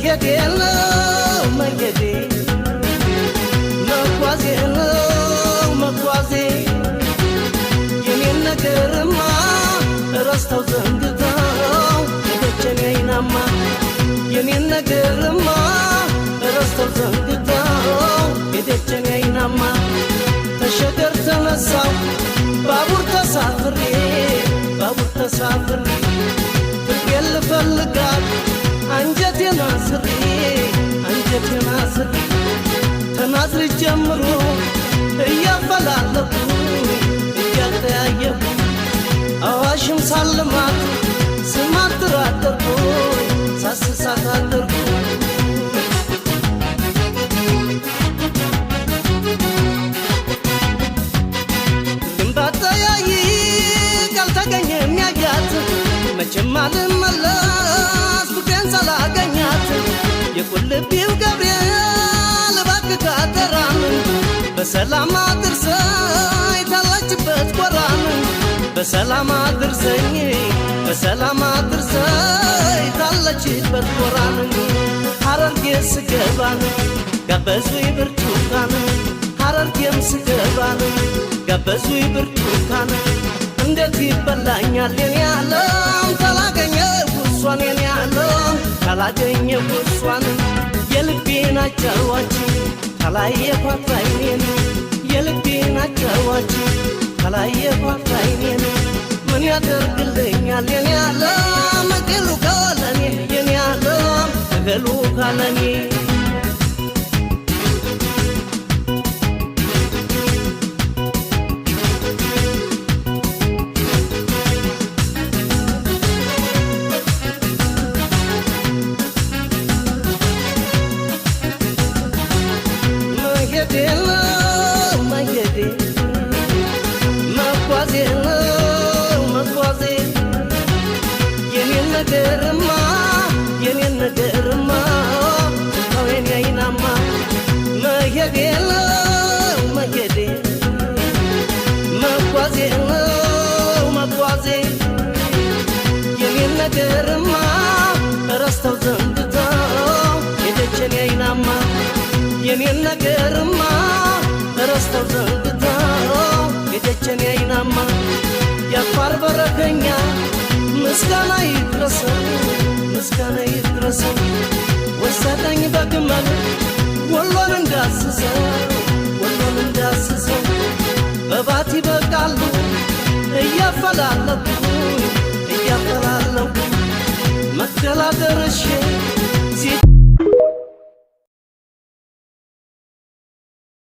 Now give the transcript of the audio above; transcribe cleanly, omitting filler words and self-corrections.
መሄዴ ነው መሄዴ መጓዜ ነው መጓዜ የኔን ነገርማ ረስተው ዘንግተው የደጀኔ አይናማ የኔን ነገርማ ረስተው ዘንግተው የደጀኔ አይናማ ተሸገር ተነሳው ባቡር ተሳፍሬ ፍቅሬን ልፈልጋት አንጀቴን አስሬ ተናዝሬ ጀምሮ እያፈላለኩ እያጠያየኩ አዋሽም ሳልማት ስማትር አደርኩኝ ሳስሳት አደርኩኝ መቼም አልመለስ ፍቅሬን ሳላገኛት የቁልቢው ገብርኤል እባክህ ካደራን በሰላም አድርሰኝ ታለችበት ጎራን በሰላም አድርሰኝ ታለችበት ጎራን ሐረርጌ ስገባን ጋበዙኝ ብርቱካን ሐረርጌም ስገባን ጋበዙኝ ብርቱካን እንዴት ይበላኛል የኔ ዓለም ካላገኘሁ እሷን የኔ ዓለም ካላገኘሁ እሷን የልቤን አጫዋች ካላየኋት ዓይኔን የልቤን አጫዋች ካላየኋት ዓይኔን ምን ያደርግልኛል የኔ ዓለም እህሉ ካለኔ የኔ ዓለም እህሉ ካለኔ የኔን ነገርማ ተወኝ አይናማ መሄዴ ነው መሄዴ መጓዜ የኔን ነገርማ ረስተው ዘንግተው የደጀኔ አይናማ የኔን ነገርማ ረስተው ዘንግተው የደጀኔ አይናማ ያፋር በረከኛ ምስጋና ይድረሰው ወሰደኝ በግመል ወሎን እንዳስሰው በባቲ በቃሉ እያፈላለኩ መቅደላ ደርሼ